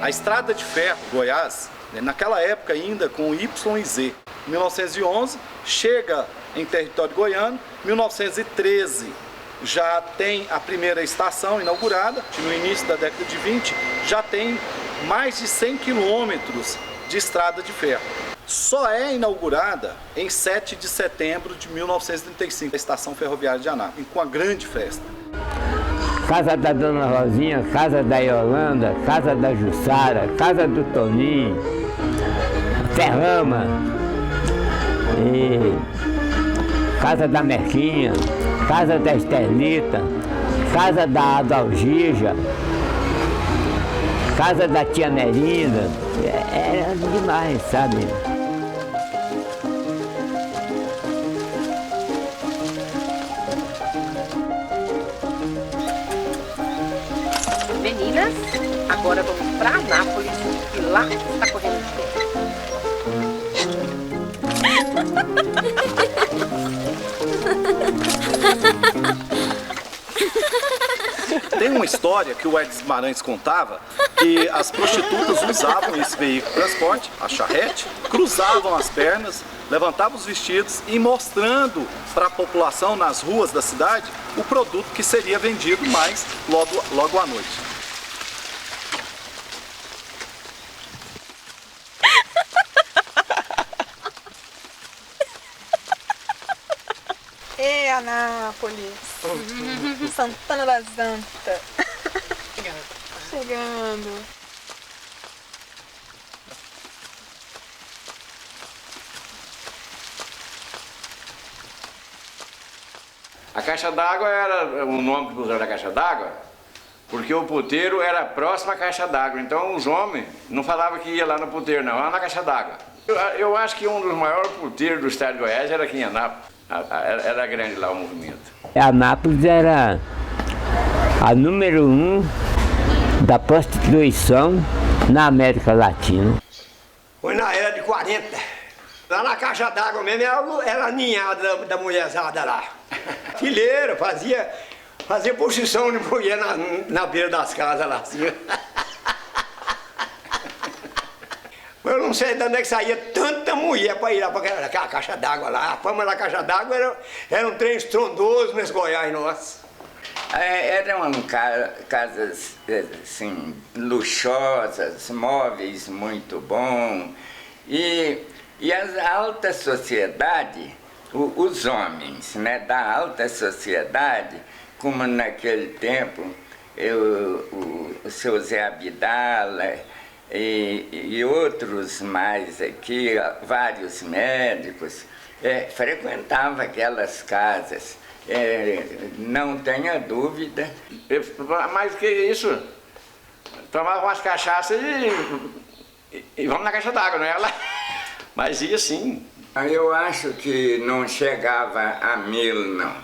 A estrada de ferro Goiás, naquela época ainda com Y e Z. Em 1911 chega em território goiano, 1913 já tem a primeira estação inaugurada, no início da década de 20 já tem mais de 100 quilômetros de estrada de ferro. Só é inaugurada em 7 de setembro de 1935, a estação ferroviária de Anápolis, com uma grande festa. Casa da Dona Rosinha, casa da Yolanda, casa da Jussara, casa do Toninho, Ferrama, e casa da Merquinha, casa da Estelita, casa da Adalgija, casa da Tia Nerinda. Era demais, sabe? Meninas, agora vamos para Anápolis e lá está correndo tempo. Tem uma história que o Edson Guimarães contava que as prostitutas usavam esse veículo de transporte, a charrete, cruzavam as pernas, levantavam os vestidos e mostrando para a população nas ruas da cidade o produto que seria vendido mais logo à noite. Ei, Anápolis! Santana da Santa! Chegando! A caixa d'água era o nome que usaram da caixa d'água, porque o puteiro era próximo à caixa d'água. Então os homens não falavam que ia lá no puteiro, não, lá na caixa d'água. Eu acho que um dos maiores puteiros do estado de Goiás era aqui em Anápolis. Era grande lá o movimento. Anápolis era a número 1 da prostituição na América Latina. Foi na era de 40. Lá na caixa d'água mesmo era a ninhada da mulherzada lá. Fileira, fazia posição de mulher na beira das casas lá, assim. Eu não sei de onde é que saía tanta mulher para ir lá para aquela caixa d'água lá. A fama da caixa d'água era um trem estrondoso nesse Goiás nosso. Eram casas assim, luxuosas, móveis muito bons. E a alta sociedade, os homens, né, da alta sociedade, como naquele tempo, o seu Zé Abdala, e outros mais aqui, vários médicos, frequentavam aquelas casas, não tenha dúvida. Mais do que isso, tomavam umas cachaças e vamos na caixa d'água, não é? Mas ia sim. Eu acho que não chegava a 1000, não,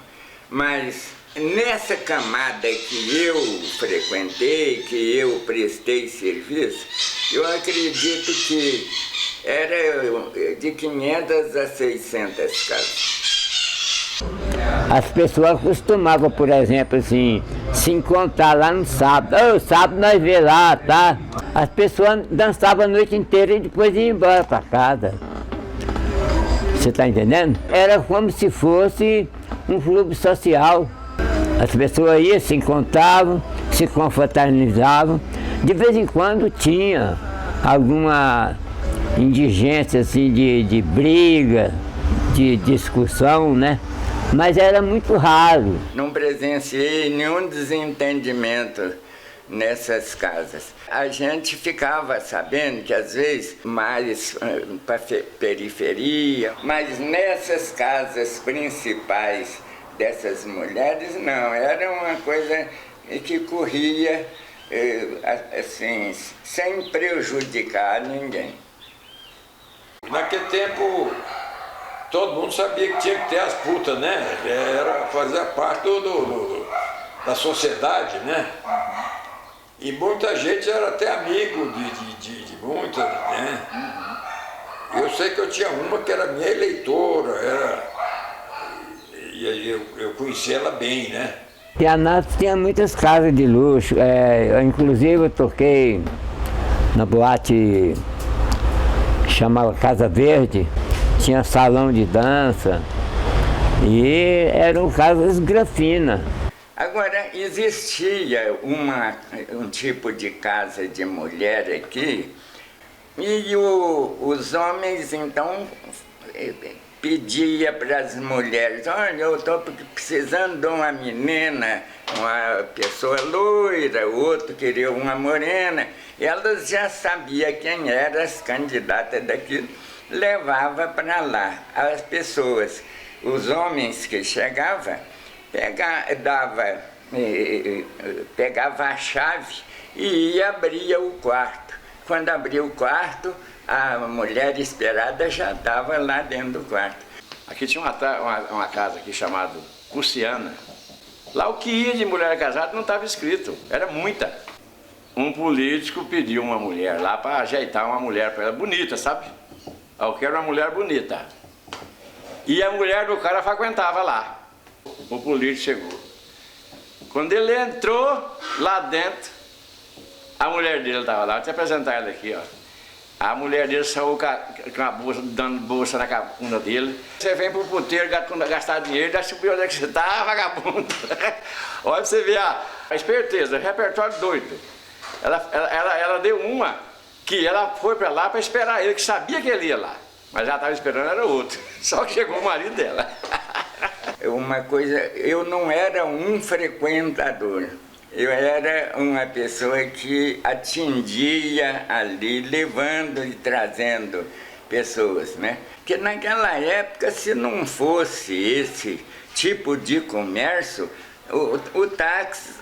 mas nessa camada que eu frequentei, que eu prestei serviço, eu acredito que era de 500 a 600 casas. As pessoas costumavam, por exemplo, assim, se encontrar lá no sábado. Ô, sábado nós vê lá, tá? As pessoas dançavam a noite inteira e depois iam embora para casa. Você tá entendendo? Era como se fosse um clube social. As pessoas iam, se encontravam, se confraternizavam. De vez em quando tinha alguma indigência assim, de briga, de discussão, né? Mas era muito raro. Não presenciei nenhum desentendimento nessas casas. A gente ficava sabendo que às vezes mais para periferia, mas nessas casas principais dessas mulheres não, era uma coisa que corria assim, sem prejudicar ninguém. Naquele tempo todo mundo sabia que tinha que ter as putas, né? Fazia parte da sociedade, né? E muita gente era até amigo de muitas, né? Eu sei que eu tinha uma que era minha eleitora, e eu conhecia ela bem, né? E Anápolis tinha muitas casas de luxo, inclusive eu toquei na boate que chamava Casa Verde, tinha salão de dança e eram casas granfinas. Agora, existia um tipo de casa de mulher aqui e os homens, então, pedia para as mulheres, olha, eu estou precisando de uma menina, uma pessoa loira, o outro queria uma morena. Elas já sabiam quem eram as candidatas daquilo, levava para lá as pessoas. Os homens que chegavam, pegava a chave e ia abrir o quarto. Quando abria o quarto, a mulher esperada já estava lá dentro do quarto. Aqui tinha uma casa aqui chamada Cuciana. Lá o que ia de mulher casada não estava escrito, era muita. Um político pediu uma mulher lá para ajeitar uma mulher para ela, bonita, sabe? Eu quero uma mulher bonita. E a mulher do cara frequentava lá. O político chegou. Quando ele entrou lá dentro, a mulher dele estava lá. Vou te apresentar ela aqui, ó. A mulher dele saiu com a bolsa, dando bolsa na capunda dele. Você vem pro puteiro gastar dinheiro, já subiu onde é que você tá, vagabundo. Olha pra você ver a esperteza, repertório doido. Ela deu uma que ela foi para lá para esperar ele, que sabia que ele ia lá. Mas já estava esperando, era outro. Só que chegou o marido dela. Uma coisa, eu não era um frequentador. Eu era uma pessoa que atendia ali, levando e trazendo pessoas, né? Porque naquela época, se não fosse esse tipo de comércio, o táxi,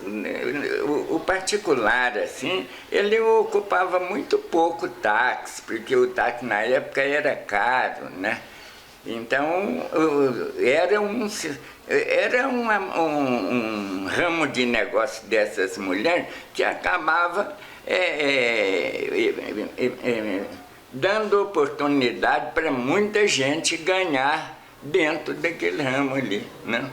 o particular, assim, ele ocupava muito pouco táxi, porque o táxi na época era caro, né? Então, era um ramo de negócio dessas mulheres que acabava dando oportunidade para muita gente ganhar dentro daquele ramo ali, né?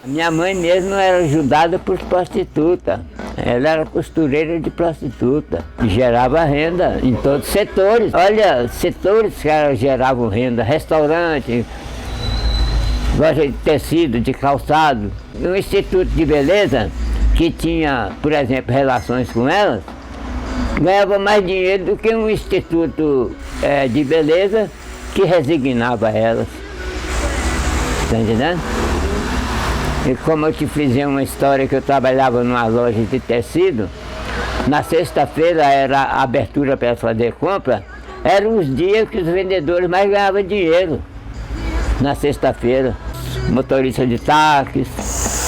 Minha mãe mesmo era ajudada por prostituta. Ela era costureira de prostituta e gerava renda em todos os setores. Olha, setores que ela geravam renda, restaurante, loja de tecido, de calçado. Um instituto de beleza que tinha, por exemplo, relações com elas, ganhava mais dinheiro do que um instituto de beleza que resignava elas. Está entendendo? E como eu te fiz uma história que eu trabalhava numa loja de tecido, na sexta-feira era a abertura para fazer compra, eram os dias que os vendedores mais ganhavam dinheiro. Na sexta-feira, motorista de táxi,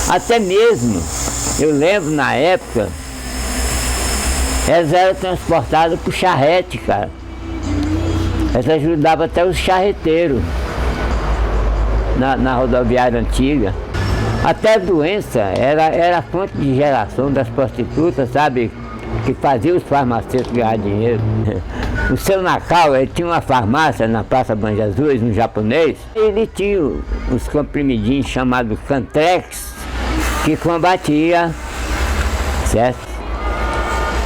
até mesmo, eu lembro na época, elas eram transportadas por charrete, cara. Elas ajudavam até os charreteiros na rodoviária antiga. Até a doença era a fonte de geração das prostitutas, sabe? Que fazia os farmacêuticos ganhar dinheiro. O seu Nakao, ele tinha uma farmácia na Praça Banja Azul, um japonês. Ele tinha os comprimidinhos chamados Cantrex, que combatia, certo?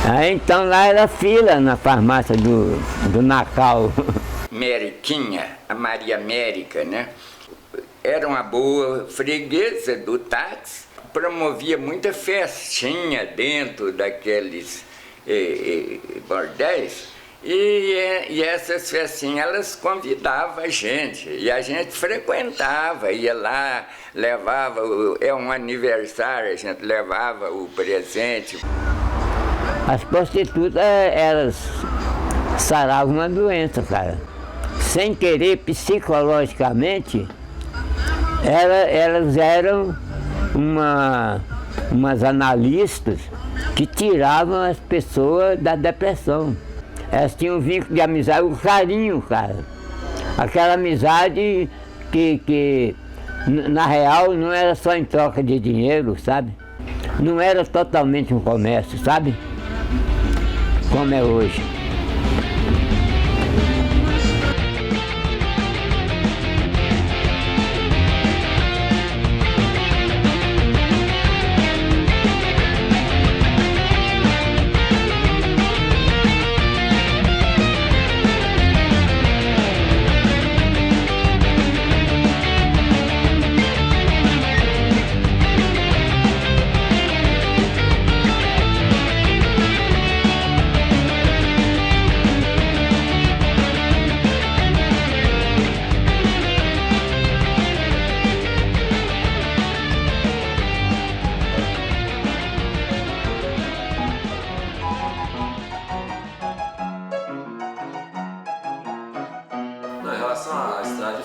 Aí então lá era fila na farmácia do Nakao. Meriquinha, a Maria América, né? Era uma boa freguesa do táxi, promovia muita festinha dentro daqueles bordéis e essas festinhas elas convidavam a gente e a gente frequentava, ia lá, levava, um aniversário, a gente levava o presente. As prostitutas, elas saravam uma doença, cara. Sem querer, psicologicamente, elas eram umas analistas que tiravam as pessoas da depressão. Elas tinham um vínculo de amizade, um carinho, cara. Aquela amizade que na real não era só em troca de dinheiro, sabe? Não era totalmente um comércio, sabe? Como é hoje.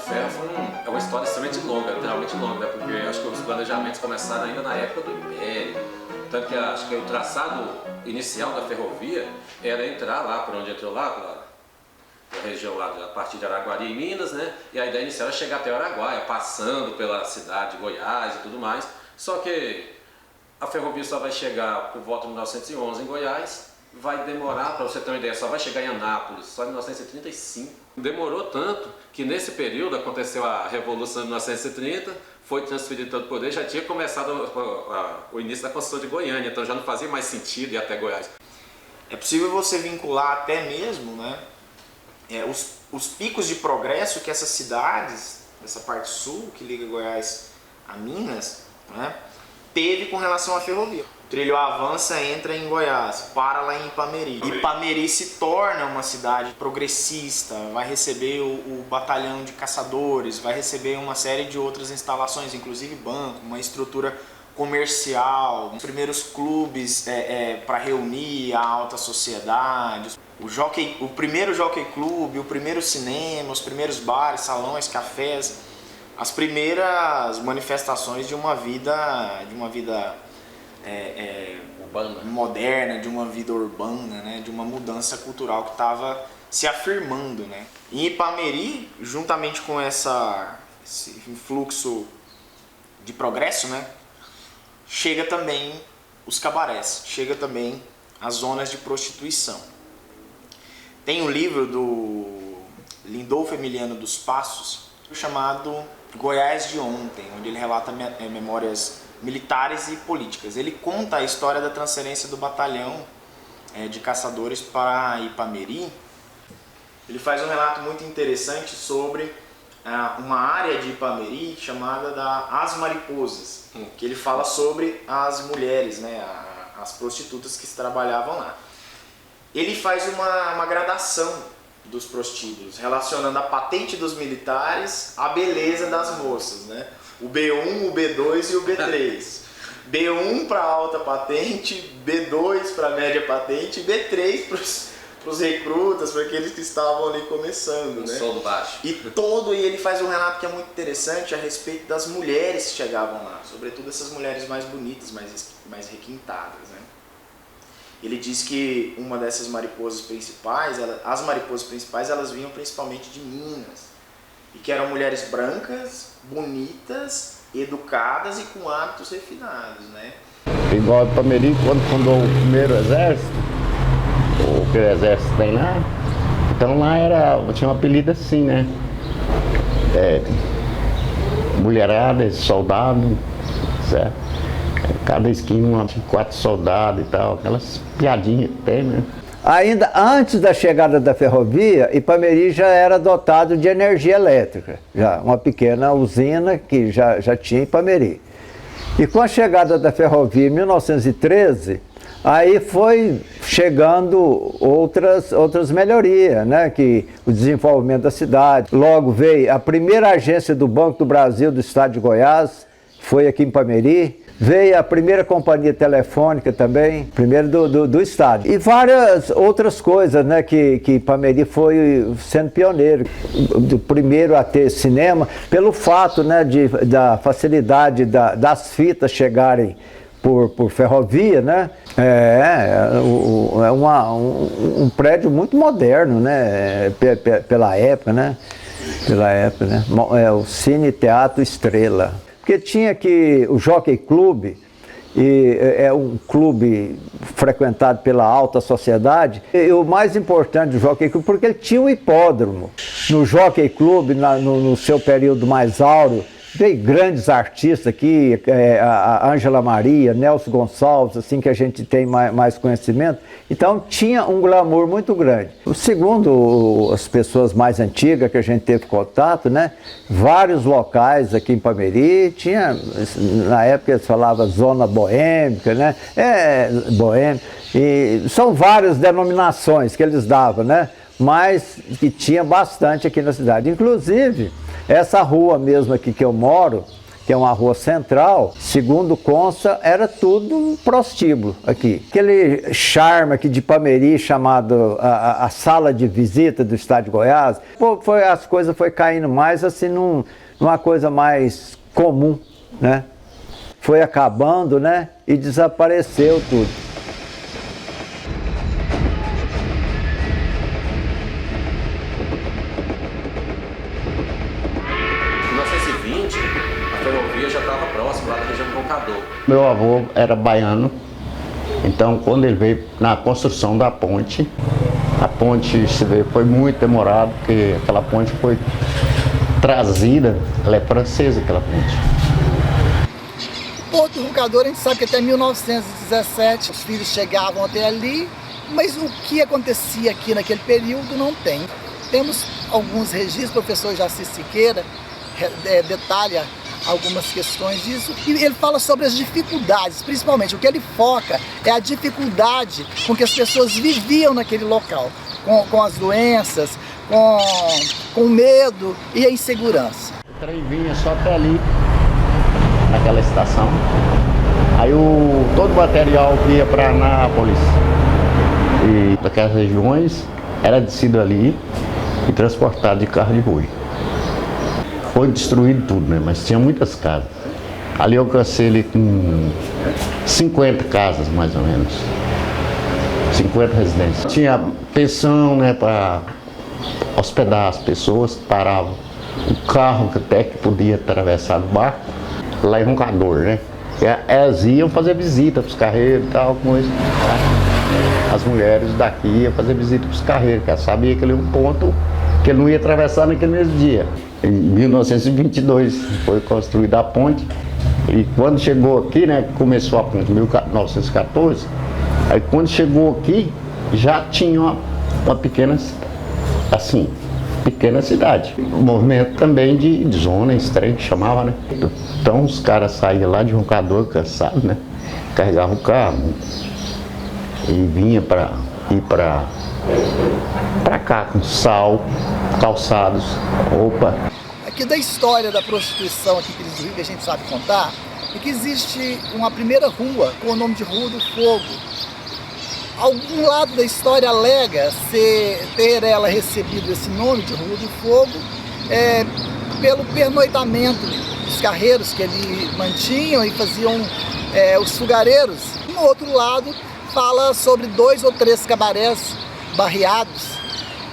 ferro é uma história extremamente longa, literalmente longa, né? Porque acho que os planejamentos começaram ainda na época do Império. Tanto que acho que o traçado inicial da ferrovia era entrar lá, por onde entrou lá, a região lá, a partir de Araguari, em Minas, né? E a ideia inicial era chegar até Araguaia, passando pela cidade de Goiás e tudo mais. Só que a ferrovia só vai chegar por volta de 1911 em Goiás, vai demorar, para você ter uma ideia, só vai chegar em Anápolis só em 1935. Demorou tanto que nesse período aconteceu a Revolução de 1930, foi transferido todo o poder, já tinha começado o início da construção de Goiânia, então já não fazia mais sentido ir até Goiás. É possível você vincular até mesmo, né, os picos de progresso que essas cidades, essa parte sul que liga Goiás a Minas, né, teve com relação à ferrovia. O trilho avança, entra em Goiás, para lá em Ipameri. Ipameri se torna uma cidade progressista, vai receber o batalhão de caçadores, vai receber uma série de outras instalações, inclusive banco, uma estrutura comercial, os primeiros clubes para reunir a alta sociedade, o primeiro jockey club, o primeiro cinema, os primeiros bares, salões, cafés, as primeiras manifestações de uma vida urbana, moderna, de uma vida urbana, né, de uma mudança cultural que estava se afirmando, né. Em Ipameri, juntamente com esse influxo de progresso, né, chega também os cabarés, chega também as zonas de prostituição. Tem um livro do Lindolfo Emiliano dos Passos chamado Goiás de Ontem, onde ele relata memórias militares e políticas. Ele conta a história da transferência do batalhão de caçadores para Ipameri. Ele faz um relato muito interessante sobre uma área de Ipameri chamada As Mariposas, que ele fala sobre as mulheres, né, as prostitutas que trabalhavam lá. Ele faz uma gradação dos prostíbulos, relacionando a patente dos militares à beleza das moças, né? O B1, o B2 e o B3. B1 para alta patente, B2 para média patente e B3 para os recrutas, para aqueles que estavam ali começando, né? Som baixo. E ele faz um relato que é muito interessante a respeito das mulheres que chegavam lá, sobretudo essas mulheres mais bonitas, mais requintadas, né? Ele diz que uma dessas mariposas principais, as mariposas principais, elas vinham principalmente de Minas, e que eram mulheres brancas, bonitas, educadas e com hábitos refinados, né? Igual Ipameri, quando fundou o primeiro exército, o que o exército tem lá, então lá tinha um apelido assim, né? Mulherada, soldado, certo? Cada esquina tinha 4 soldados e tal, aquelas piadinhas que tem, né? Ainda antes da chegada da ferrovia, Ipameri já era dotado de energia elétrica, já uma pequena usina que já tinha Ipameri. E com a chegada da ferrovia em 1913, aí foi chegando outras melhorias, né? Que o desenvolvimento da cidade. Logo veio a primeira agência do Banco do Brasil do estado de Goiás, foi aqui em Ipameri. Veio a primeira companhia telefônica também, primeiro do estado. E várias outras coisas, né, que Ipameri foi sendo pioneiro. O primeiro a ter cinema, pelo fato, né, da facilidade das fitas chegarem por ferrovia, né? Um prédio muito moderno, né, pela época, né? O Cine Teatro Estrela. Porque tinha que o Jockey Club, é um clube frequentado pela alta sociedade, e o mais importante do Jockey Club, porque ele tinha um hipódromo. No Jockey Club, no seu período mais áureo, veio grandes artistas aqui, a Ângela Maria, Nelson Gonçalves, assim que a gente tem mais conhecimento. Então tinha um glamour muito grande. Segundo as pessoas mais antigas que a gente teve contato, né, vários locais aqui em Ipameri, tinha, na época eles falavam zona boêmica, né, boêmia, e são várias denominações que eles davam, né, mas que tinha bastante aqui na cidade. Inclusive, essa rua mesmo aqui que eu moro, que é uma rua central, segundo consta, era tudo prostíbulo aqui. Aquele charme aqui de Ipameri, chamado a sala de visita do estado de Goiás, as coisas foi caindo mais assim numa coisa mais comum, né? Foi acabando, né? E desapareceu tudo. Meu avô era baiano, então quando ele veio na construção da ponte, a ponte foi muito demorada, porque aquela ponte foi trazida, ela é francesa aquela ponte. Porto do Roncador, a gente sabe que até 1917 os filhos chegavam até ali, mas o que acontecia aqui naquele período não tem. Temos alguns registros, o professor Jaci Siqueira detalha algumas questões disso, e ele fala sobre as dificuldades, principalmente o que ele foca é a dificuldade com que as pessoas viviam naquele local, com as doenças, com o medo e a insegurança. O trem vinha só até ali, naquela estação, aí todo o material que ia para Anápolis e daquelas regiões era descido ali e transportado de carro de boi. Foi destruído tudo, né? Mas tinha muitas casas. Ali eu alcancei ali com 50 casas, mais ou menos. 50 residências. Tinha pensão, né, para hospedar as pessoas, paravam. O carro até que podia atravessar o barco, lá em Roncador, né? Elas iam fazer visita para os carreiros e tal, coisa. As mulheres daqui iam fazer visita para os carreiros, porque elas sabiam que ele era um ponto que ele não ia atravessar naquele mesmo dia. Em 1922 foi construída a ponte e quando chegou aqui, né, começou a ponte em 1914, aí quando chegou aqui já tinha uma pequena, assim, pequena cidade. Um movimento também de zona estranha que chamava, né? Então os caras saíam lá de Roncador cansados, né? Carregavam o carro e vinha para ir para cá com sal, calçados, roupa. Aqui da história da prostituição aqui em Pires do Rio, que a gente sabe contar, é que existe uma primeira rua com o nome de Rua do Fogo. Algum lado da história alega ter ela recebido esse nome de Rua do Fogo pelo pernoitamento dos carreiros que ali mantinham e faziam os fogareiros. No outro lado fala sobre 2 ou 3 cabarés barreados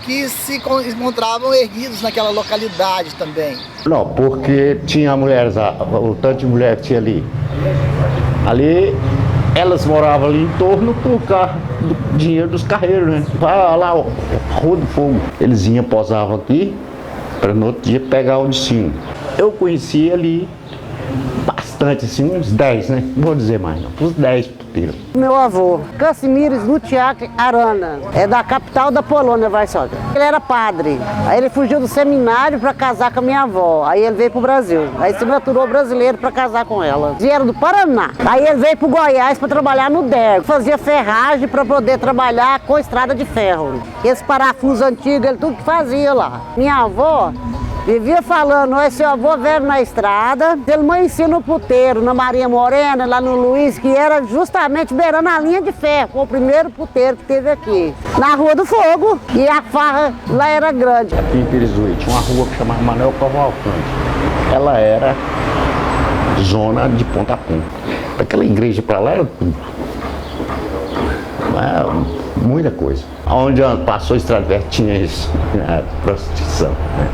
que se encontravam erguidos naquela localidade também. Não, porque tinha mulheres, o tanto de mulher que tinha ali. Ali, elas moravam ali em torno por causa do dinheiro dos carreiros, né? Vai lá, Rua do Fogo. Eles iam, posavam aqui, para no outro dia pegar o destino. Eu conhecia ali bastante, assim, uns 10, né? Não vou dizer mais não, uns 10 puteiros. Meu avô, Casimires Lutiak Arana, é da capital da Polônia, Varsóvia. Ele era padre, aí ele fugiu do seminário para casar com a minha avó, aí ele veio pro Brasil, aí se naturou brasileiro para casar com ela. E era do Paraná, aí ele veio pro Goiás para trabalhar no Dergo, fazia ferragem para poder trabalhar com estrada de ferro. Esse parafuso antigo, ele tudo que fazia lá. Minha avó vivia falando, esse avô velho na estrada, ele amanhecia no puteiro, na Maria Morena, lá no Luiz, que era justamente beirando a linha de ferro, foi o primeiro puteiro que teve aqui, na Rua do Fogo, e a farra lá era grande. Aqui em Pirizuí tinha uma rua que chamava Manuel Cavalcante, ela era zona de ponta a ponta. Aquela igreja para lá era tudo, muita coisa. Onde passou a estrada verde tinha isso, prostituição, né?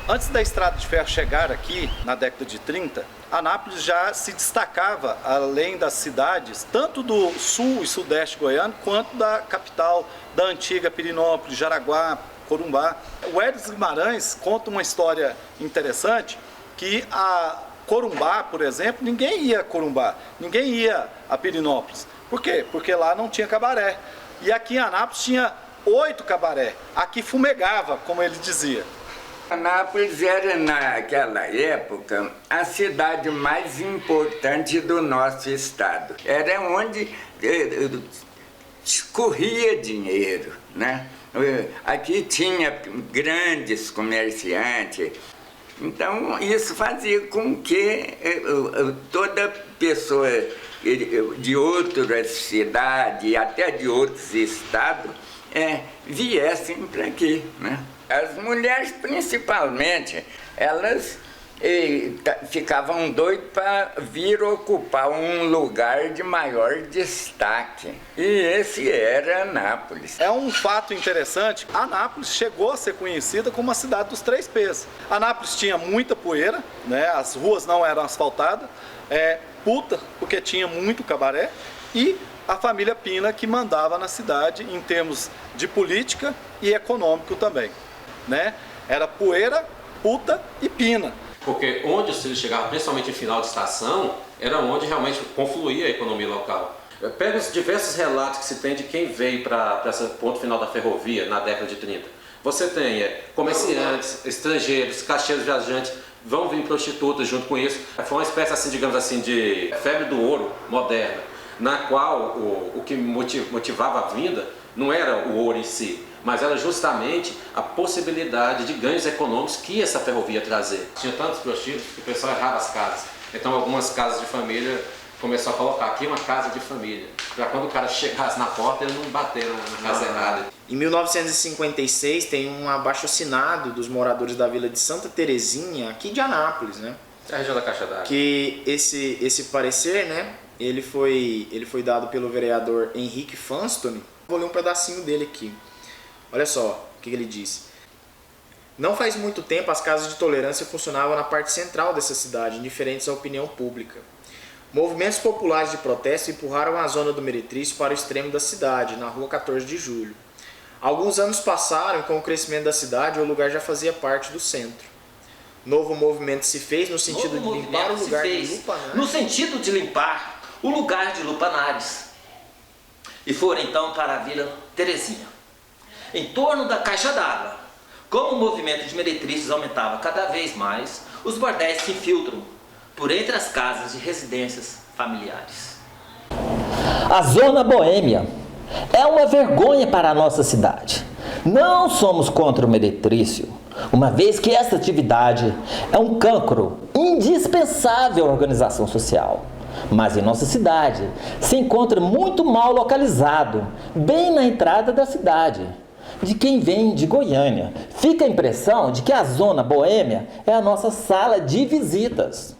Antes da estrada de ferro chegar aqui, na década de 30, Anápolis já se destacava, além das cidades, tanto do sul e sudeste goiano, quanto da capital da antiga Pirenópolis, Jaraguá, Corumbá. O Edson Guimarães conta uma história interessante, que a Corumbá, por exemplo, ninguém ia a Corumbá, ninguém ia a Pirenópolis. Por quê? Porque lá não tinha cabaré. E aqui em Anápolis tinha 8 cabaré. Aqui fumegava, como ele dizia. Anápolis era, naquela época, a cidade mais importante do nosso estado. Era onde escorria dinheiro, né? Aqui tinha grandes comerciantes. Então, isso fazia com que toda pessoa de outras cidades, até de outros estados, viessem para aqui, né? As mulheres, principalmente, elas ficavam doidas para vir ocupar um lugar de maior destaque. E esse era Anápolis. É um fato interessante, Anápolis chegou a ser conhecida como a cidade dos 3 P's. Anápolis tinha muita poeira, né? As ruas não eram asfaltadas, puta, porque tinha muito cabaré, e a família Pina que mandava na cidade em termos de política e econômico também, né? Era poeira, puta e pina. Porque onde os trilhos chegavam, principalmente em final de estação, era onde realmente confluía a economia local. Pega os diversos relatos que se tem de quem veio para esse ponto final da ferrovia na década de 30. Você tem comerciantes, estrangeiros, caixeiros viajantes, vão vir prostitutas junto com isso. Foi uma espécie, assim, digamos assim, de febre do ouro moderna, na qual o que motivava a vinda não era o ouro em si, mas era justamente a possibilidade de ganhos econômicos que essa ferrovia trazer. Tinha tantos prostitutos que o pessoal errava as casas. Então algumas casas de família começou a colocar aqui uma casa de família, para quando o cara chegasse na porta ele não bater na casa errada. Em 1956 tem um abaixo-assinado dos moradores da vila de Santa Terezinha, aqui de Anápolis, né? É a região da Caixa d'Água. Que esse parecer, né, ele foi dado pelo vereador Henrique Fanstoni. Vou ler um pedacinho dele aqui. Olha só o que ele disse. Não faz muito tempo as casas de tolerância funcionavam na parte central dessa cidade, indiferentes à opinião pública. Movimentos populares de protesto empurraram a zona do Meretrício para o extremo da cidade, na rua 14 de julho. Alguns anos passaram e com o crescimento da cidade, o lugar já fazia parte do centro. Novo movimento se fez no sentido de limpar o lugar de Lupanares. No sentido de limpar o lugar de Lupanares. E foram então para a Vila Terezinha. Em torno da Caixa d'Água, como o movimento de meretrizes aumentava cada vez mais, os bordéis se infiltram por entre as casas de residências familiares. A Zona Boêmia é uma vergonha para a nossa cidade. Não somos contra o meretrício, uma vez que esta atividade é um cancro indispensável à organização social. Mas em nossa cidade se encontra muito mal localizado, bem na entrada da cidade. De quem vem de Goiânia, fica a impressão de que a Zona Boêmia é a nossa sala de visitas.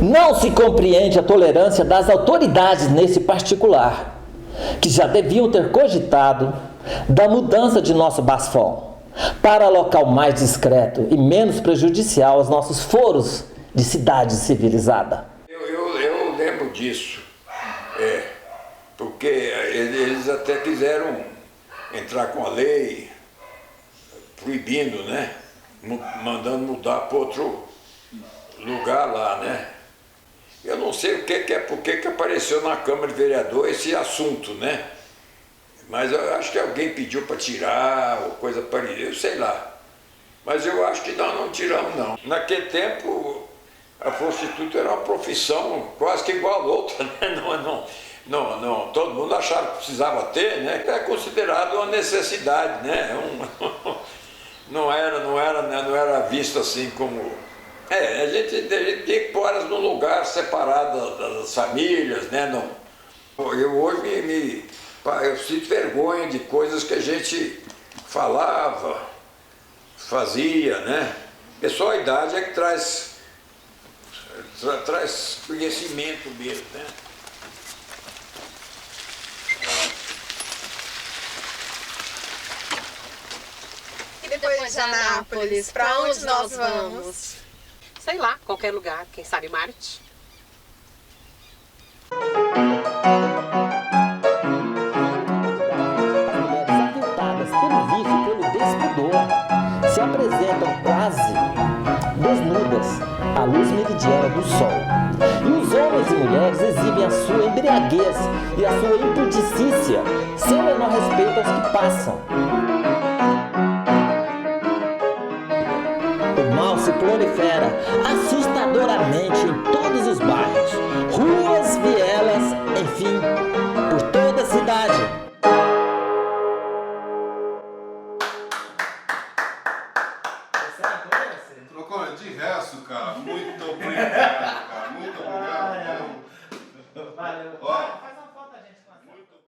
Não se compreende a tolerância das autoridades nesse particular, que já deviam ter cogitado da mudança de nosso basfom para local mais discreto e menos prejudicial aos nossos foros de cidade civilizada. Eu lembro disso, porque eles até quiseram entrar com a lei proibindo, né, mandando mudar para outro lugar lá, né. Eu não sei por que apareceu na Câmara de Vereador esse assunto, né? Mas eu acho que alguém pediu para tirar, ou coisa parecida, eu sei lá. Mas eu acho que não tiramos, não. Naquele tempo, a prostituta era uma profissão quase que igual a outra, né? Não, todo mundo achava que precisava ter, né? É considerado uma necessidade, né? Não era visto assim como... A gente tem que pôr elas num lugar separado das famílias, né? Eu hoje eu sinto vergonha de coisas que a gente falava, fazia, né? É só a idade que traz conhecimento mesmo, né? E depois de Anápolis, para onde nós vamos? Sei lá, qualquer lugar, quem sabe Marte. Mulheres pelo vício e pelo despudor se apresentam quase desnudas à luz meridiana do sol. E os homens e mulheres exibem a sua embriaguez e a sua impudicícia sem o menor respeito aos que passam. O mal se prolifera assustadoramente em